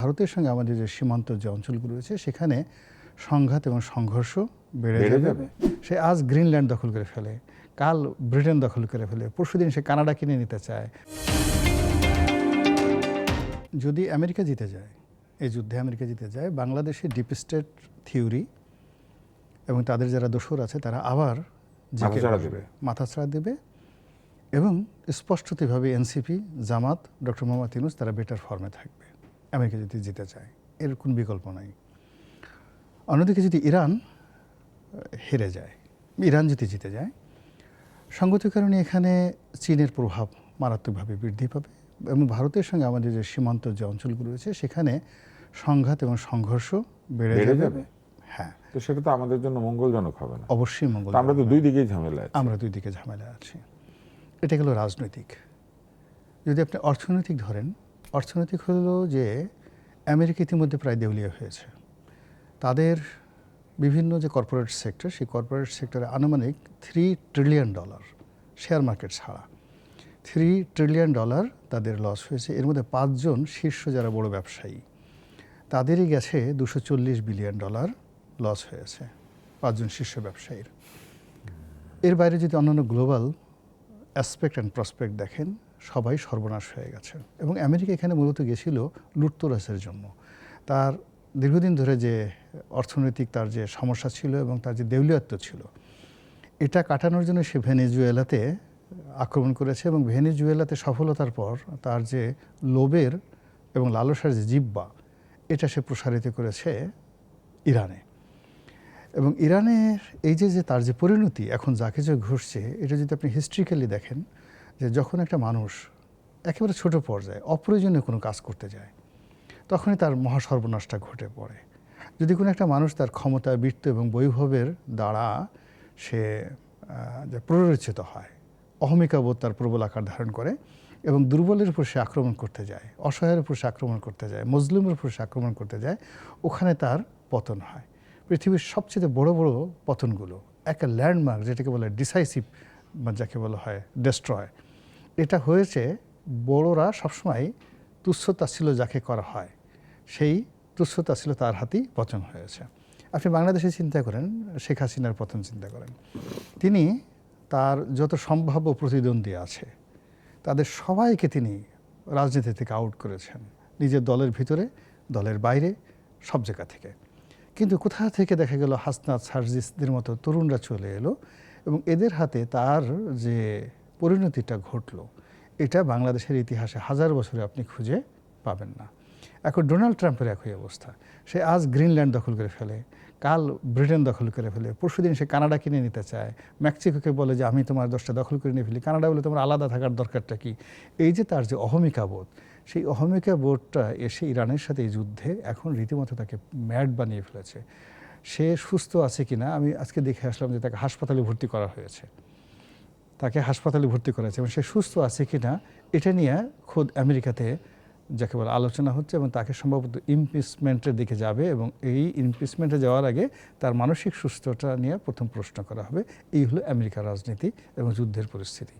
ভারতের সঙ্গে আমাদের যে সীমান্ত যে অঞ্চলগুলো রয়েছে সেখানে সংঘাত এবং সংঘর্ষ বেড়ে যাবে। সে আজ গ্রিনল্যান্ড দখল করে ফেলে, কাল ব্রিটেন দখল করে ফেলে, পরশুদিন সে কানাডা কিনে নিতে চায়। যদি আমেরিকা জিতে যায়, এই যুদ্ধে আমেরিকা জিতে যায়, বাংলাদেশের ডিপ স্টেট থিওরি এবং তাদের যারা দোসর আছে তারা আবার মাথাছাড়া দেবে এবং স্পষ্টতভাবে এনসিপি, জামাত, ডক্টর মোহাম্মদ ইউনূস তারা বেটার ফর্মে থাকবে আমেরিকা যদি জিতে যায়। এর কোনো বিকল্প নাই। অন্যদিকে যদি ইরান হেরে যায়, ইরান যদি জিতে যায়, সঙ্গত কারণে এখানে চীনের প্রভাব মারাত্মকভাবে বৃদ্ধি পাবে এবং ভারতের সঙ্গে আমাদের যে সীমান্ত যে অঞ্চলগুলো রয়েছে সেখানে সংঘাত এবং সংঘর্ষ বেড়ে যাবে। হ্যাঁ, তো সেটা তো আমাদের জন্য মঙ্গলজনক হবে না। অবশ্যই মঙ্গল। আমরা তো দুই দিকেই ঝামেলা আছি। আমরা দুই দিকে ঝামেলা আছি। এটা গেল রাজনৈতিক। যদি আপনি অর্থনৈতিক ধরেন, অর্থনৈতিক হলো যে আমেরিকা ইতিমধ্যে প্রায় দেউলিয়া হয়েছে। তাদের বিভিন্ন যে কর্পোরেট সেক্টর, সেই কর্পোরেট সেক্টরে আনুমানিক $3 ট্রিলিয়ন শেয়ার মার্কেট ছাড়া $3 ট্রিলিয়ন তাদের লস হয়েছে। এর মধ্যে 5 জন শীর্ষ যারা বড় ব্যবসায়ী, তাদেরই গেছে $240 বিলিয়ন লস হয়েছে, 5 জন শীর্ষ ব্যবসায়ীর। এর বাইরে যদি অন্যান্য গ্লোবাল অ্যাসপেক্ট অ্যান্ড প্রসপেক্ট দেখেন, সবাই সর্বনাশ হয়ে গেছে। এবং আমেরিকা এখানে মূলত গেছিল লুটতরাজের জন্য। তার দীর্ঘদিন ধরে যে অর্থনৈতিক তার যে সমস্যা ছিল এবং তার যে দেউলিয়াত্ব ছিল, এটা কাটানোর জন্য সে ভেনেজুয়েলাতে আক্রমণ করেছে এবং ভেনেজুয়েলাতে সফলতার পর তার যে লোভের এবং লালসার যে জিহ্বা, এটা সে প্রসারিত করেছে ইরানে। এবং ইরানের এই যে তার যে পরিণতি এখন যা কিছু ঘটছে, এটা যদি আপনি হিস্ট্রিক্যালি দেখেন, যে যখন একটা মানুষ একেবারে ছোট পর্যায়ে অপ্রয়োজনীয় কোনো কাজ করতে যায়, তখনই তার মহাসর্বনাশটা ঘটে পড়ে। যদি কোনো একটা মানুষ তার ক্ষমতা, বীরত্ব এবং বৈভবের দ্বারা সে প্ররোচিত হয়, অহমিকাবোধ তার প্রবল আকার ধারণ করে এবং দুর্বলের উপর সে আক্রমণ করতে যায়, অসহায়ের উপর সে আক্রমণ করতে যায়, মজলুমের উপর সে আক্রমণ করতে যায়, ওখানে তার পতন হয়। পৃথিবীর সবচেয়ে বড় বড় পতনগুলো, একটা ল্যান্ডমার্ক যেটাকে বলে ডিসাইসিভ, যাকে বলা হয় ডেস্ট্রয়, এটা হয়েছে বড়রা সবসময় তুচ্ছ-তাচ্ছিল্য যাকে করা হয়, সেই তুচ্ছ-তাচ্ছিল্য তার হাতেই পতন হয়েছে। আপনি বাংলাদেশে চিন্তা করেন, শেখ হাসিনার পতন চিন্তা করেন। তিনি তার যত সম্ভাব্য প্রতিদ্বন্দ্বী আছে তাদের সবাইকে তিনি রাজনীতি থেকে আউট করেছেন, নিজের দলের ভিতরে, দলের বাইরে, সব জায়গা থেকে। কিন্তু কোথা থেকে দেখা গেল হাসনাত, সার্জিসদের মতো তরুণরা চলে এলো এবং এদের হাতে তার যে পরিণতিটা ঘটলো, এটা বাংলাদেশের ইতিহাসে 1000 বছরে আপনি খুঁজে পাবেন না। এখন ডোনাল্ড ট্রাম্পের একই অবস্থা। সে আজ গ্রিনল্যান্ড দখল করে ফেলে, কাল ব্রিটেন দখল করে ফেলে, পরশুদিন সে কানাডা কিনে নিতে চায়, মেক্সিকোকে বলে যে আমি তোমার 10টা দখল করে নিয়ে ফেলি, কানাডা বলে তোমার আলাদা থাকার দরকারটা কি। এই যে তার যে অহমিকা বোধ, সেই অহমিকা বোধটা এসে ইরানের সাথে এই যুদ্ধে এখন রীতিমতো তাকে ম্যাড বানিয়ে ফেলেছে। সে সুস্থ আছে কিনা, আমি আজকে দেখে আসলাম যে তাকে হাসপাতালে ভর্তি করা হয়েছে, তাকে হাসপাতালে ভর্তি করা হয়েছে এবং সে সুস্থ আছে কিনা এটা নিয়ে খোদ আমেরিকাতে যাকে বলে আলোচনা হচ্ছে এবং তাকে সম্ভবত ইমপিচমেন্টের দিকে যাবে এবং এই ইমপিচমেন্টে যাওয়ার আগে তার মানসিক সুস্থতা নিয়ে প্রথম প্রশ্ন করা হবে। এই হলো আমেরিকার রাজনীতি এবং যুদ্ধের পরিস্থিতি।